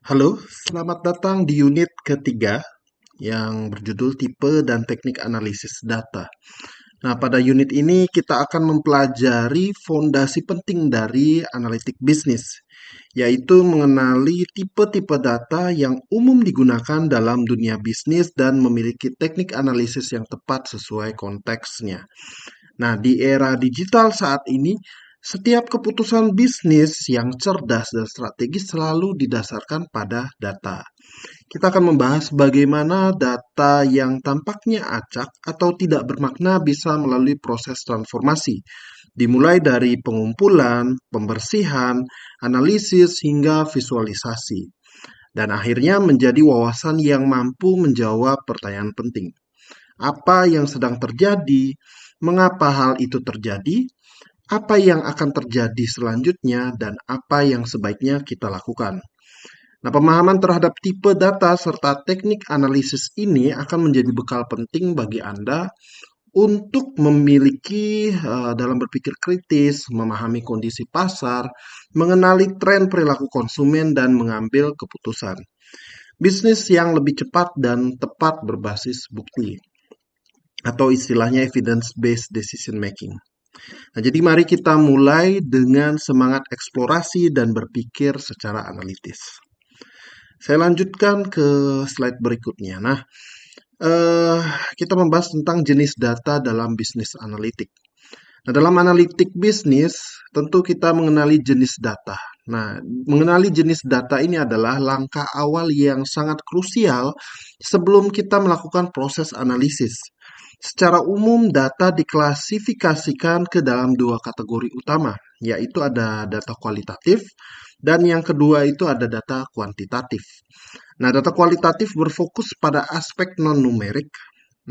Halo, selamat datang di unit ketiga yang berjudul Tipe dan Teknik Analisis Data. Nah, pada unit ini kita akan mempelajari fondasi penting dari analitik bisnis, yaitu mengenali tipe-tipe data yang umum digunakan dalam dunia bisnis dan memiliki teknik analisis yang tepat sesuai konteksnya. Nah, di era digital saat ini, setiap keputusan bisnis yang cerdas dan strategis selalu didasarkan pada data. Kita akan membahas bagaimana data yang tampaknya acak atau tidak bermakna bisa melalui proses transformasi, dimulai dari pengumpulan, pembersihan, analisis, hingga visualisasi, dan akhirnya menjadi wawasan yang mampu menjawab pertanyaan penting. Apa yang sedang terjadi? Mengapa hal itu terjadi? Apa yang akan terjadi selanjutnya? Dan apa yang sebaiknya kita lakukan? Nah, pemahaman terhadap tipe data serta teknik analisis ini akan menjadi bekal penting bagi Anda untuk memiliki dalam berpikir kritis, memahami kondisi pasar, mengenali tren perilaku konsumen, dan mengambil keputusan. Bisnis yang lebih cepat dan tepat berbasis bukti, atau istilahnya evidence-based decision making. Nah, jadi mari kita mulai dengan semangat eksplorasi dan berpikir secara analitis. Saya lanjutkan ke slide berikutnya. Nah, eh, kita membahas tentang jenis data dalam bisnis analitik. Nah, dalam analitik bisnis, tentu kita mengenali jenis data. Nah, mengenali jenis data ini adalah langkah awal yang sangat krusial sebelum kita melakukan proses analisis. Secara umum, data diklasifikasikan ke dalam dua kategori utama, yaitu ada data kualitatif dan yang kedua itu ada data kuantitatif. Nah, data kualitatif berfokus pada aspek non-numerik.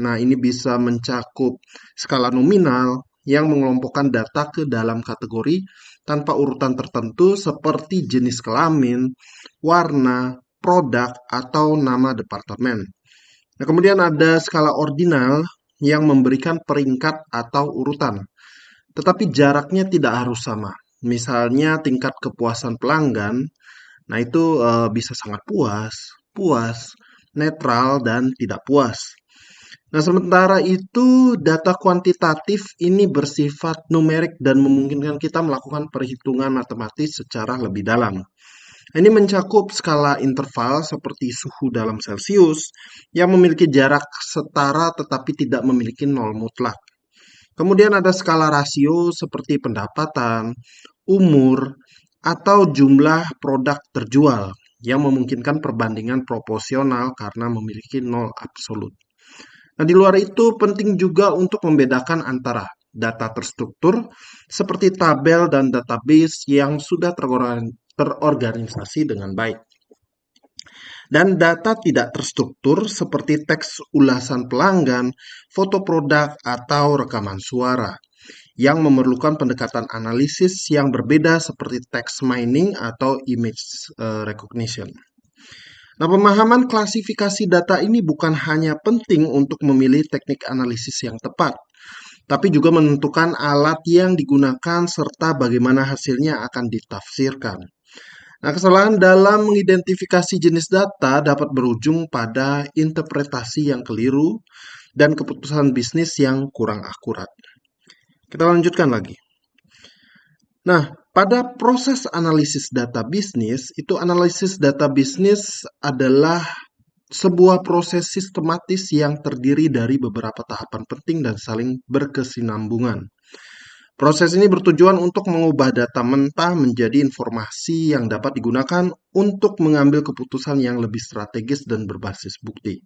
Nah, ini bisa mencakup skala nominal yang mengelompokkan data ke dalam kategori tanpa urutan tertentu seperti jenis kelamin, warna, produk, atau nama departemen. Nah, kemudian ada skala ordinal yang memberikan peringkat atau urutan, tetapi jaraknya tidak harus sama. Misalnya tingkat kepuasan pelanggan, nah itu bisa sangat puas, puas, netral, dan tidak puas. Nah, sementara itu data kuantitatif ini bersifat numerik dan memungkinkan kita melakukan perhitungan matematis secara lebih dalam. Ini mencakup skala interval seperti suhu dalam Celcius yang memiliki jarak setara tetapi tidak memiliki nol mutlak. Kemudian ada skala rasio seperti pendapatan, umur, atau jumlah produk terjual yang memungkinkan perbandingan proporsional karena memiliki nol absolut. Nah, di luar itu penting juga untuk membedakan antara data terstruktur seperti tabel dan database yang sudah terorganisasi dengan baik, dan data tidak terstruktur seperti teks ulasan pelanggan, foto produk, atau rekaman suara yang memerlukan pendekatan analisis yang berbeda seperti text mining atau image recognition. Nah, pemahaman klasifikasi data ini bukan hanya penting untuk memilih teknik analisis yang tepat, tapi juga menentukan alat yang digunakan serta bagaimana hasilnya akan ditafsirkan. Nah, kesalahan dalam mengidentifikasi jenis data dapat berujung pada interpretasi yang keliru dan keputusan bisnis yang kurang akurat. Kita lanjutkan lagi. Nah, pada proses analisis data bisnis, itu analisis data bisnis adalah sebuah proses sistematis yang terdiri dari beberapa tahapan penting dan saling berkesinambungan. Proses ini bertujuan untuk mengubah data mentah menjadi informasi yang dapat digunakan untuk mengambil keputusan yang lebih strategis dan berbasis bukti.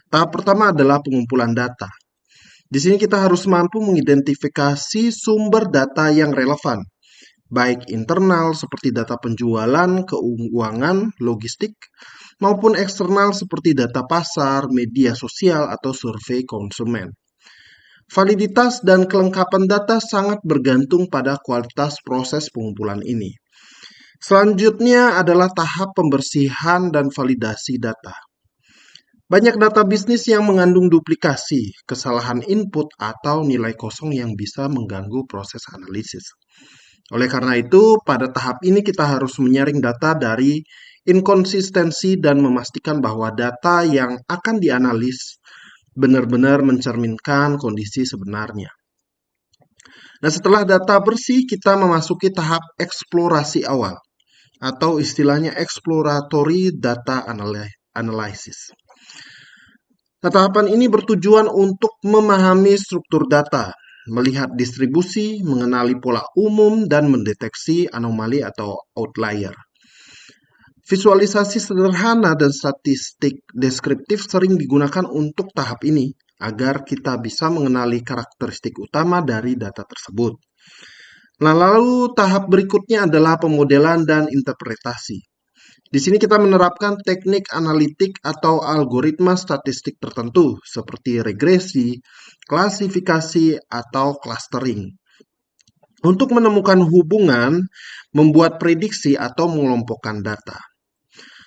Tahap pertama adalah pengumpulan data. Di sini kita harus mampu mengidentifikasi sumber data yang relevan, baik internal seperti data penjualan, keuangan, logistik, maupun eksternal seperti data pasar, media sosial, atau survei konsumen. Validitas dan kelengkapan data sangat bergantung pada kualitas proses pengumpulan ini. Selanjutnya adalah tahap pembersihan dan validasi data. Banyak data bisnis yang mengandung duplikasi, kesalahan input, atau nilai kosong yang bisa mengganggu proses analisis. Oleh karena itu, pada tahap ini kita harus menyaring data dari inkonsistensi, dan memastikan bahwa data yang akan dianalis benar-benar mencerminkan kondisi sebenarnya. Nah, setelah data bersih, kita memasuki tahap eksplorasi awal atau istilahnya exploratory data analysis. Nah, tahapan ini bertujuan untuk memahami struktur data, melihat distribusi, mengenali pola umum, dan mendeteksi anomali atau outlier. Visualisasi sederhana dan statistik deskriptif sering digunakan untuk tahap ini agar kita bisa mengenali karakteristik utama dari data tersebut. Nah, lalu tahap berikutnya adalah pemodelan dan interpretasi. Di sini kita menerapkan teknik analitik atau algoritma statistik tertentu seperti regresi, klasifikasi, atau clustering untuk menemukan hubungan, membuat prediksi, atau mengelompokkan data.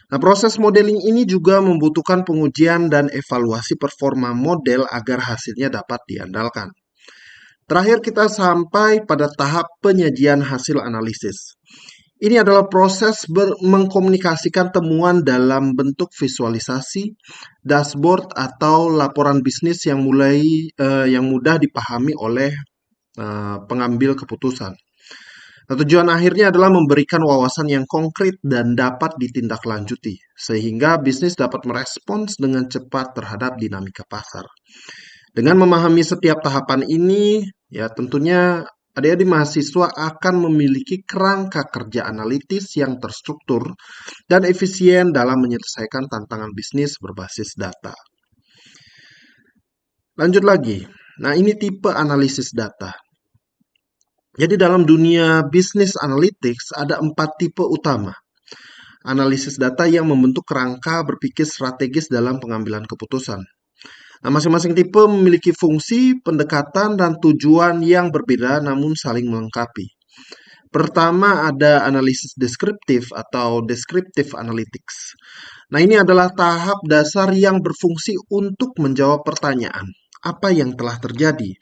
Nah, proses modeling ini juga membutuhkan pengujian dan evaluasi performa model agar hasilnya dapat diandalkan. Terakhir kita sampai pada tahap penyajian hasil analisis. Ini adalah proses mengkomunikasikan temuan dalam bentuk visualisasi, dashboard, atau laporan bisnis yang mudah dipahami oleh pengambil keputusan. Nah, tujuan akhirnya adalah memberikan wawasan yang konkret dan dapat ditindaklanjuti, sehingga bisnis dapat merespons dengan cepat terhadap dinamika pasar. Dengan memahami setiap tahapan ini, ya tentunya adik-adik mahasiswa akan memiliki kerangka kerja analitis yang terstruktur dan efisien dalam menyelesaikan tantangan bisnis berbasis data. Lanjut lagi. Nah, ini tipe analisis data. Jadi dalam dunia bisnis analytics ada 4 tipe utama. Analisis data yang membentuk kerangka berpikir strategis dalam pengambilan keputusan. Nah, masing-masing tipe memiliki fungsi, pendekatan, dan tujuan yang berbeda namun saling melengkapi. Pertama ada analisis deskriptif atau descriptive analytics. Nah, ini adalah tahap dasar yang berfungsi untuk menjawab pertanyaan, apa yang telah terjadi?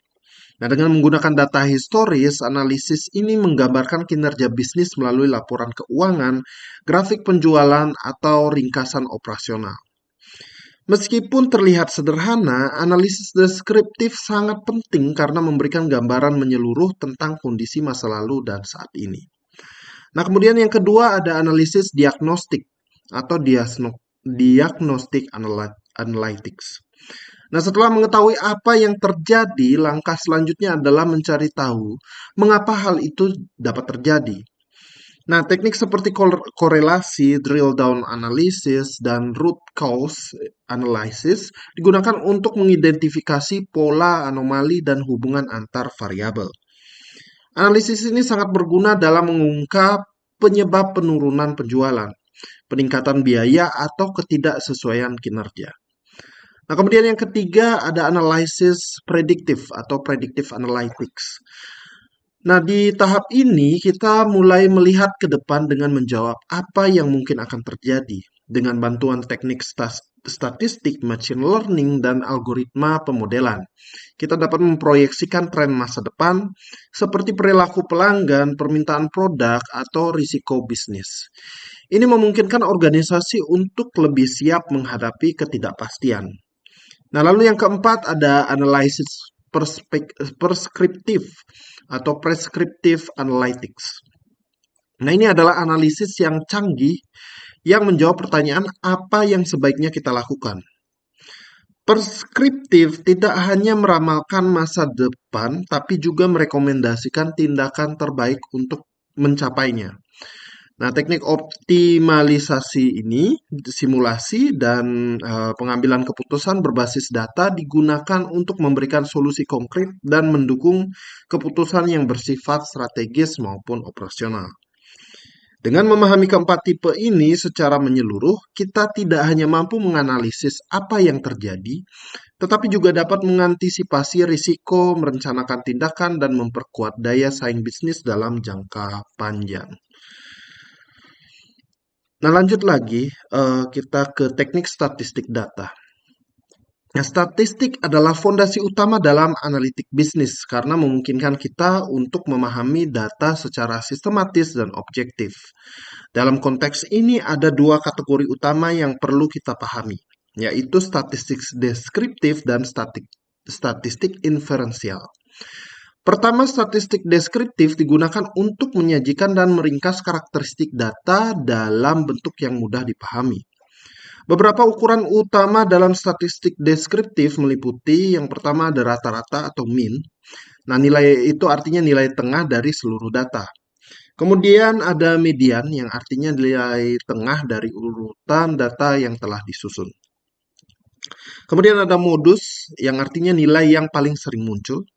Nah, dengan menggunakan data historis, analisis ini menggambarkan kinerja bisnis melalui laporan keuangan, grafik penjualan, atau ringkasan operasional. Meskipun terlihat sederhana, analisis deskriptif sangat penting karena memberikan gambaran menyeluruh tentang kondisi masa lalu dan saat ini. Nah, kemudian yang kedua ada analisis diagnostik atau diagnostic analytics. Nah, setelah mengetahui apa yang terjadi, langkah selanjutnya adalah mencari tahu mengapa hal itu dapat terjadi. Nah, teknik seperti korelasi, drill down analysis, dan root cause analysis digunakan untuk mengidentifikasi pola, anomali, dan hubungan antar variabel. Analisis ini sangat berguna dalam mengungkap penyebab penurunan penjualan, peningkatan biaya, atau ketidaksesuaian kinerja. Nah, kemudian yang ketiga ada analisis prediktif atau predictive analytics. Nah, di tahap ini kita mulai melihat ke depan dengan menjawab apa yang mungkin akan terjadi dengan bantuan teknik statistik, machine learning, dan algoritma pemodelan. Kita dapat memproyeksikan tren masa depan seperti perilaku pelanggan, permintaan produk, atau risiko bisnis. Ini memungkinkan organisasi untuk lebih siap menghadapi ketidakpastian. Nah, lalu yang keempat ada analisis preskriptif atau prescriptive analytics. Nah, ini adalah analisis yang canggih yang menjawab pertanyaan apa yang sebaiknya kita lakukan. Preskriptif tidak hanya meramalkan masa depan, tapi juga merekomendasikan tindakan terbaik untuk mencapainya. Nah, teknik optimalisasi ini, simulasi, dan pengambilan keputusan berbasis data digunakan untuk memberikan solusi konkret dan mendukung keputusan yang bersifat strategis maupun operasional. Dengan memahami keempat tipe ini secara menyeluruh, kita tidak hanya mampu menganalisis apa yang terjadi, tetapi juga dapat mengantisipasi risiko, merencanakan tindakan, dan memperkuat daya saing bisnis dalam jangka panjang. Nah, lanjut lagi, kita ke teknik statistik data. Nah, statistik adalah fondasi utama dalam analitik bisnis karena memungkinkan kita untuk memahami data secara sistematis dan objektif. Dalam konteks ini ada dua kategori utama yang perlu kita pahami, yaitu statistik deskriptif dan statistik inferensial. Pertama, statistik deskriptif digunakan untuk menyajikan dan meringkas karakteristik data dalam bentuk yang mudah dipahami. Beberapa ukuran utama dalam statistik deskriptif meliputi yang pertama ada rata-rata atau mean. Nah, nilai itu artinya nilai tengah dari seluruh data. Kemudian ada median yang artinya nilai tengah dari urutan data yang telah disusun. Kemudian ada modus yang artinya nilai yang paling sering muncul.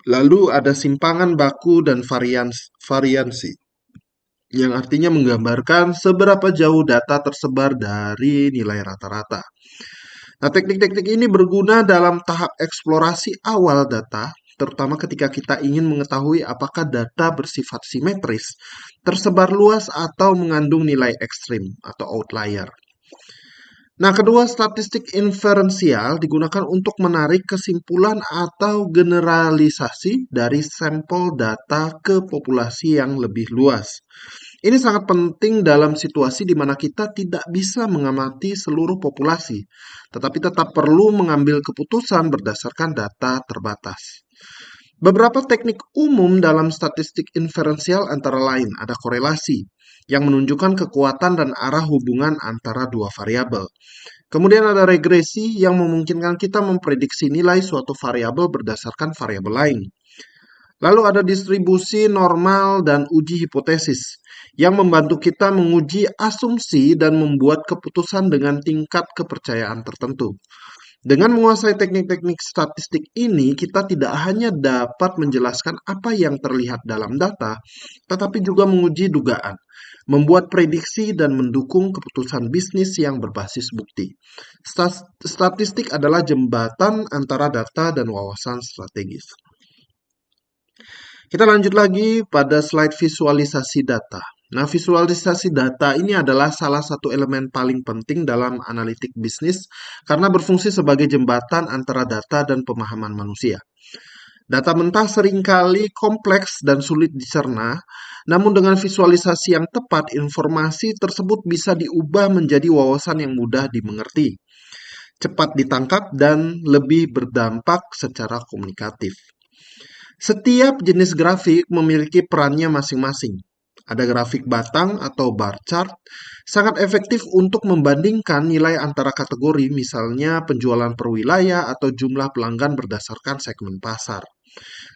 Lalu ada simpangan baku dan variansi yang artinya menggambarkan seberapa jauh data tersebar dari nilai rata-rata. Nah, teknik-teknik ini berguna dalam tahap eksplorasi awal data, terutama ketika kita ingin mengetahui apakah data bersifat simetris, tersebar luas atau mengandung nilai ekstrim atau outlier. Nah, kedua, statistik inferensial digunakan untuk menarik kesimpulan atau generalisasi dari sampel data ke populasi yang lebih luas. Ini sangat penting dalam situasi di mana kita tidak bisa mengamati seluruh populasi, tetapi tetap perlu mengambil keputusan berdasarkan data terbatas. Beberapa teknik umum dalam statistik inferensial antara lain ada korelasi, yang menunjukkan kekuatan dan arah hubungan antara dua variabel. Kemudian ada regresi yang memungkinkan kita memprediksi nilai suatu variabel berdasarkan variabel lain. Lalu ada distribusi normal dan uji hipotesis yang membantu kita menguji asumsi dan membuat keputusan dengan tingkat kepercayaan tertentu. Dengan menguasai teknik-teknik statistik ini, kita tidak hanya dapat menjelaskan apa yang terlihat dalam data, tetapi juga menguji dugaan, membuat prediksi, dan mendukung keputusan bisnis yang berbasis bukti. Statistik adalah jembatan antara data dan wawasan strategis. Kita lanjut lagi pada slide visualisasi data. Nah, visualisasi data ini adalah salah satu elemen paling penting dalam analitik bisnis karena berfungsi sebagai jembatan antara data dan pemahaman manusia. Data mentah seringkali kompleks dan sulit dicerna, namun dengan visualisasi yang tepat, informasi tersebut bisa diubah menjadi wawasan yang mudah dimengerti, cepat ditangkap, dan lebih berdampak secara komunikatif. Setiap jenis grafik memiliki perannya masing-masing. Ada grafik batang atau bar chart, sangat efektif untuk membandingkan nilai antara kategori, misalnya penjualan per wilayah atau jumlah pelanggan berdasarkan segmen pasar.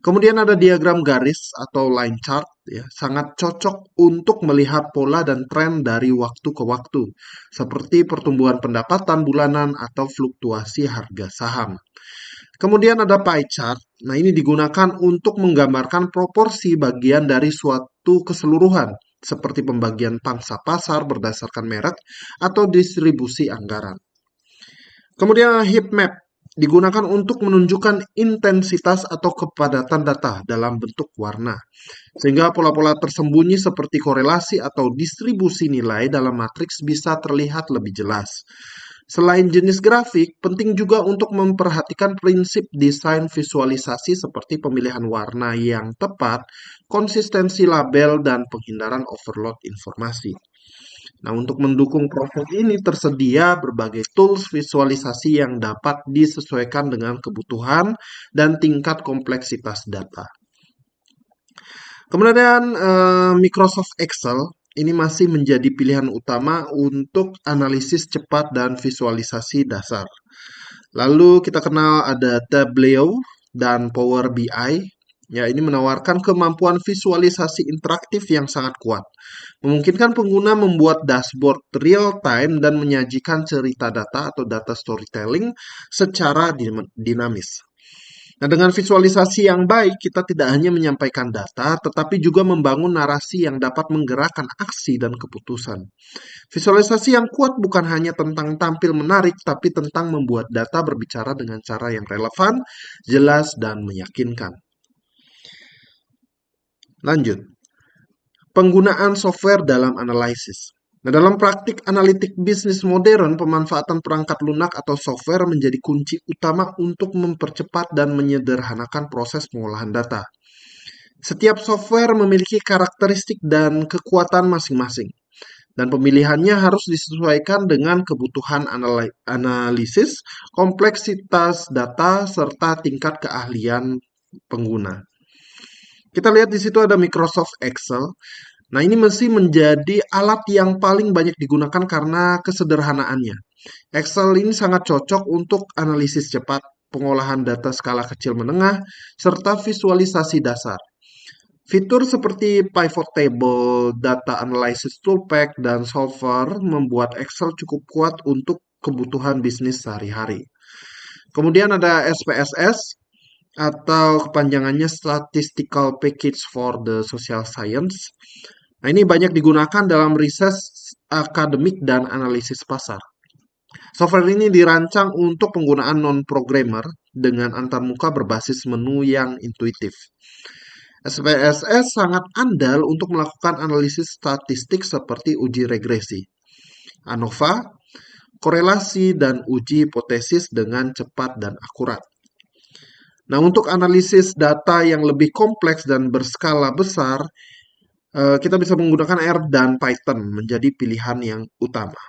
Kemudian ada diagram garis atau line chart, ya, sangat cocok untuk melihat pola dan tren dari waktu ke waktu, seperti pertumbuhan pendapatan bulanan atau fluktuasi harga saham. Kemudian ada pie chart. Nah, ini digunakan untuk menggambarkan proporsi bagian dari suatu keseluruhan, seperti pembagian pangsa pasar berdasarkan merek atau distribusi anggaran. Kemudian heat map digunakan untuk menunjukkan intensitas atau kepadatan data dalam bentuk warna. Sehingga pola-pola tersembunyi seperti korelasi atau distribusi nilai dalam matriks bisa terlihat lebih jelas. Selain jenis grafik, penting juga untuk memperhatikan prinsip desain visualisasi seperti pemilihan warna yang tepat, konsistensi label, dan penghindaran overload informasi. Nah, untuk mendukung proses ini tersedia berbagai tools visualisasi yang dapat disesuaikan dengan kebutuhan dan tingkat kompleksitas data. Kemudian Microsoft Excel ini masih menjadi pilihan utama untuk analisis cepat dan visualisasi dasar. Lalu kita kenal ada Tableau dan Power BI. Ya, ini menawarkan kemampuan visualisasi interaktif yang sangat kuat. Memungkinkan pengguna membuat dashboard real time dan menyajikan cerita data atau data storytelling secara dinamis. Nah, dengan visualisasi yang baik, kita tidak hanya menyampaikan data, tetapi juga membangun narasi yang dapat menggerakkan aksi dan keputusan. Visualisasi yang kuat bukan hanya tentang tampil menarik, tapi tentang membuat data berbicara dengan cara yang relevan, jelas, dan meyakinkan. Lanjut. Penggunaan software dalam analisis. Nah, dalam praktik analitik bisnis modern, pemanfaatan perangkat lunak atau software menjadi kunci utama untuk mempercepat dan menyederhanakan proses pengolahan data. Setiap software memiliki karakteristik dan kekuatan masing-masing, dan pemilihannya harus disesuaikan dengan kebutuhan analisis, kompleksitas data, serta tingkat keahlian pengguna. Kita lihat di situ ada Microsoft Excel. Nah, ini mesti menjadi alat yang paling banyak digunakan karena kesederhanaannya. Excel ini sangat cocok untuk analisis cepat, pengolahan data skala kecil menengah, serta visualisasi dasar. Fitur seperti pivot table, data analysis toolpack, dan solver membuat Excel cukup kuat untuk kebutuhan bisnis sehari-hari. Kemudian ada SPSS atau kepanjangannya Statistical Package for the Social Science. Nah, ini banyak digunakan dalam riset akademik dan analisis pasar. Software ini dirancang untuk penggunaan non-programmer dengan antarmuka berbasis menu yang intuitif. SPSS sangat andal untuk melakukan analisis statistik seperti uji regresi, ANOVA, korelasi, dan uji hipotesis dengan cepat dan akurat. Nah, untuk analisis data yang lebih kompleks dan berskala besar, kita bisa menggunakan R dan Python menjadi pilihan yang utama.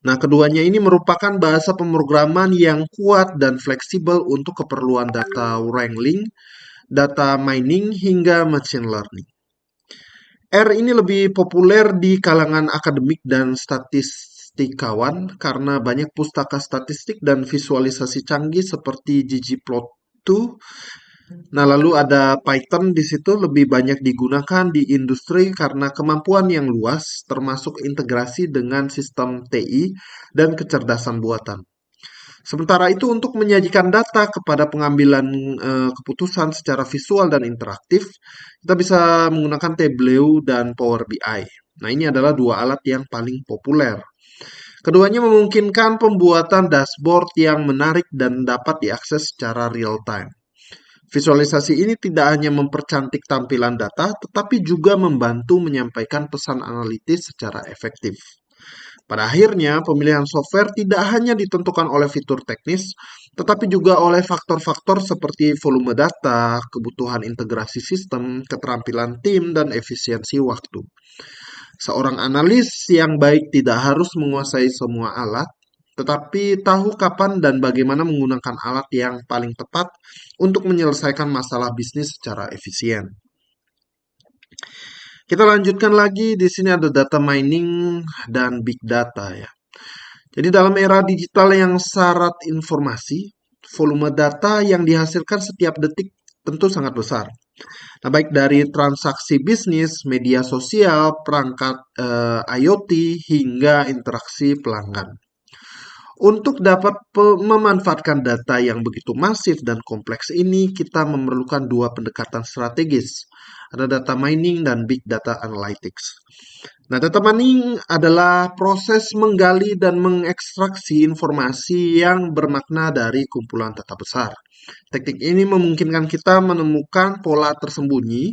Nah, keduanya ini merupakan bahasa pemrograman yang kuat dan fleksibel untuk keperluan data wrangling, data mining, hingga machine learning. R ini lebih populer di kalangan akademik dan statistikawan karena banyak pustaka statistik dan visualisasi canggih seperti ggplot2. Nah, lalu ada Python di situ lebih banyak digunakan di industri karena kemampuan yang luas, termasuk integrasi dengan sistem TI dan kecerdasan buatan. Sementara itu, untuk menyajikan data kepada pengambilan keputusan secara visual dan interaktif, kita bisa menggunakan Tableau dan Power BI. Nah, ini adalah dua alat yang paling populer. Keduanya memungkinkan pembuatan dashboard yang menarik dan dapat diakses secara real time. Visualisasi ini tidak hanya mempercantik tampilan data, tetapi juga membantu menyampaikan pesan analitis secara efektif. Pada akhirnya, pemilihan software tidak hanya ditentukan oleh fitur teknis, tetapi juga oleh faktor-faktor seperti volume data, kebutuhan integrasi sistem, keterampilan tim, dan efisiensi waktu. Seorang analis yang baik tidak harus menguasai semua alat, tetapi tahu kapan dan bagaimana menggunakan alat yang paling tepat untuk menyelesaikan masalah bisnis secara efisien. Kita lanjutkan lagi, di sini ada data mining dan big data ya. Jadi dalam era digital yang syarat informasi, volume data yang dihasilkan setiap detik tentu sangat besar. Nah, baik dari transaksi bisnis, media sosial, perangkat IoT, hingga interaksi pelanggan. Untuk dapat memanfaatkan data yang begitu masif dan kompleks ini, kita memerlukan dua pendekatan strategis. Ada data mining dan big data analytics. Nah, data mining adalah proses menggali dan mengekstraksi informasi yang bermakna dari kumpulan data besar. Teknik ini memungkinkan kita menemukan pola tersembunyi,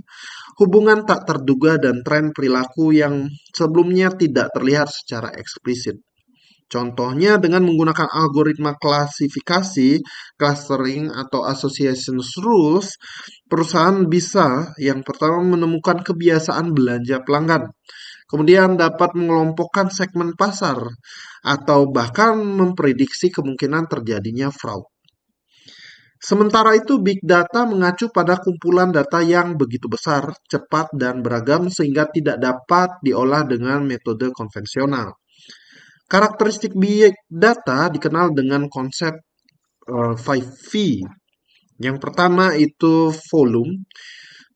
hubungan tak terduga, dan tren perilaku yang sebelumnya tidak terlihat secara eksplisit. Contohnya dengan menggunakan algoritma klasifikasi, clustering, atau association rules, perusahaan bisa yang pertama menemukan kebiasaan belanja pelanggan, kemudian dapat mengelompokkan segmen pasar, atau bahkan memprediksi kemungkinan terjadinya fraud. Sementara itu, big data mengacu pada kumpulan data yang begitu besar, cepat, dan beragam sehingga tidak dapat diolah dengan metode konvensional. Karakteristik big data dikenal dengan konsep 5V. Yang pertama itu volume,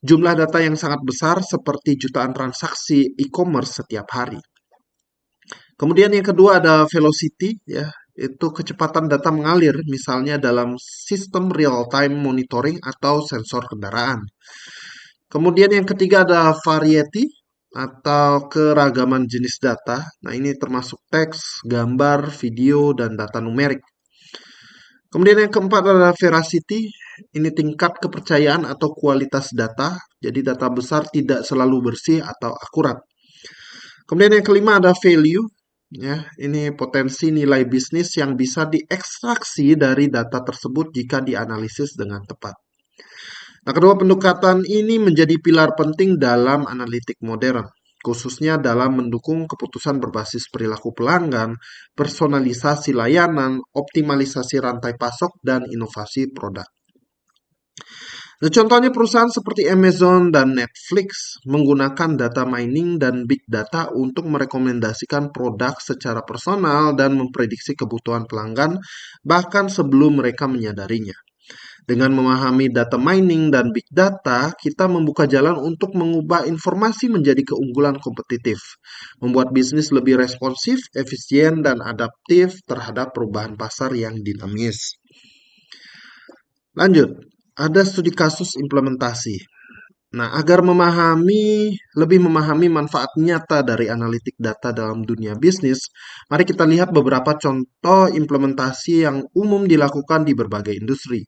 jumlah data yang sangat besar seperti jutaan transaksi e-commerce setiap hari. Kemudian yang kedua ada velocity, ya, itu kecepatan data mengalir, misalnya dalam sistem real-time monitoring atau sensor kendaraan. Kemudian yang ketiga ada variety, atau keragaman jenis data. Nah, ini termasuk teks, gambar, video, dan data numerik. Kemudian yang keempat adalah veracity. Ini tingkat kepercayaan atau kualitas data. Jadi data besar tidak selalu bersih atau akurat. Kemudian yang kelima ada value. Ya, ini potensi nilai bisnis yang bisa diekstraksi dari data tersebut jika dianalisis dengan tepat. Nah, kedua pendekatan ini menjadi pilar penting dalam analitik modern, khususnya dalam mendukung keputusan berbasis perilaku pelanggan, personalisasi layanan, optimalisasi rantai pasok, dan inovasi produk. Nah, contohnya perusahaan seperti Amazon dan Netflix menggunakan data mining dan big data untuk merekomendasikan produk secara personal dan memprediksi kebutuhan pelanggan bahkan sebelum mereka menyadarinya. Dengan memahami data mining dan big data, kita membuka jalan untuk mengubah informasi menjadi keunggulan kompetitif, membuat bisnis lebih responsif, efisien, dan adaptif terhadap perubahan pasar yang dinamis. Lanjut, ada studi kasus implementasi. Nah, agar lebih memahami manfaat nyata dari analitik data dalam dunia bisnis, mari kita lihat beberapa contoh implementasi yang umum dilakukan di berbagai industri.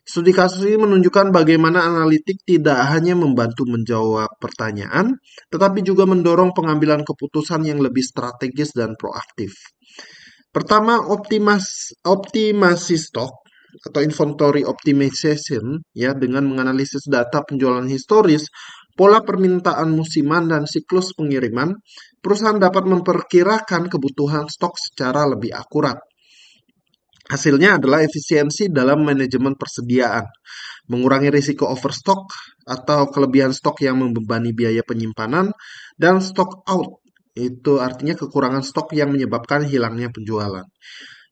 Studi kasus ini menunjukkan bagaimana analitik tidak hanya membantu menjawab pertanyaan, tetapi juga mendorong pengambilan keputusan yang lebih strategis dan proaktif. Pertama, optimasi stok atau inventory optimization ya dengan menganalisis data penjualan historis, pola permintaan musiman dan siklus pengiriman, perusahaan dapat memperkirakan kebutuhan stok secara lebih akurat. Hasilnya adalah efisiensi dalam manajemen persediaan, mengurangi risiko overstock atau kelebihan stok yang membebani biaya penyimpanan, dan stock out. Itu artinya kekurangan stok yang menyebabkan hilangnya penjualan.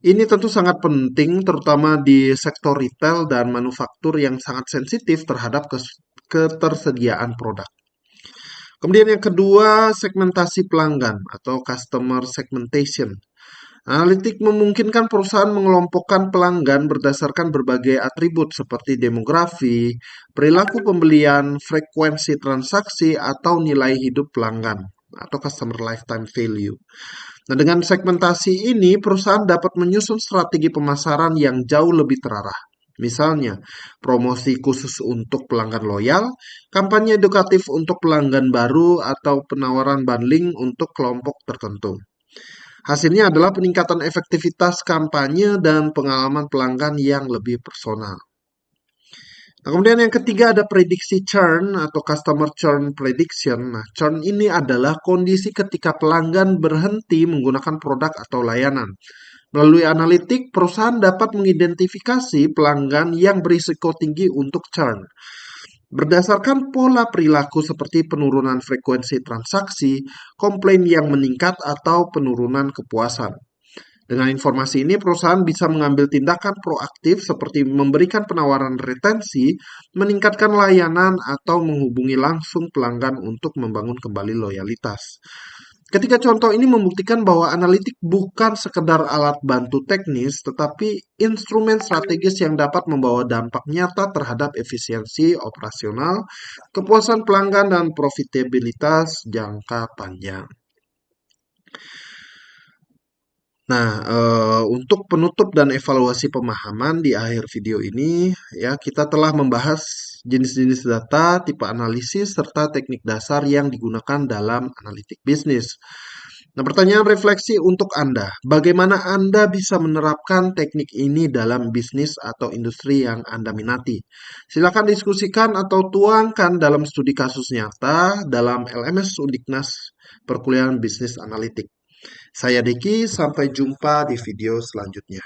Ini tentu sangat penting, terutama di sektor retail dan manufaktur yang sangat sensitif terhadap ketersediaan produk. Kemudian yang kedua, segmentasi pelanggan atau customer segmentation. Analitik memungkinkan perusahaan mengelompokkan pelanggan berdasarkan berbagai atribut seperti demografi, perilaku pembelian, frekuensi transaksi, atau nilai hidup pelanggan atau customer lifetime value. Nah, dengan segmentasi ini, perusahaan dapat menyusun strategi pemasaran yang jauh lebih terarah. Misalnya, promosi khusus untuk pelanggan loyal, kampanye edukatif untuk pelanggan baru, atau penawaran bundling untuk kelompok tertentu. Hasilnya adalah peningkatan efektivitas kampanye dan pengalaman pelanggan yang lebih personal. Nah, kemudian yang ketiga ada prediksi churn atau customer churn prediction. Nah, churn ini adalah kondisi ketika pelanggan berhenti menggunakan produk atau layanan. Melalui analitik, perusahaan dapat mengidentifikasi pelanggan yang berisiko tinggi untuk churn. Berdasarkan pola perilaku seperti penurunan frekuensi transaksi, komplain yang meningkat, atau penurunan kepuasan. Dengan informasi ini, perusahaan bisa mengambil tindakan proaktif seperti memberikan penawaran retensi, meningkatkan layanan, atau menghubungi langsung pelanggan untuk membangun kembali loyalitas. Ketiga contoh ini membuktikan bahwa analitik bukan sekedar alat bantu teknis, tetapi instrumen strategis yang dapat membawa dampak nyata terhadap efisiensi operasional, kepuasan pelanggan, dan profitabilitas jangka panjang. Nah, untuk penutup dan evaluasi pemahaman di akhir video ini, ya kita telah membahas jenis-jenis data, tipe analisis, serta teknik dasar yang digunakan dalam analitik bisnis. Nah, pertanyaan refleksi untuk Anda, bagaimana Anda bisa menerapkan teknik ini dalam bisnis atau industri yang Anda minati? Silakan diskusikan atau tuangkan dalam studi kasus nyata dalam LMS Undiknas Perkuliahan Bisnis Analitik. Saya Diki, sampai jumpa di video selanjutnya.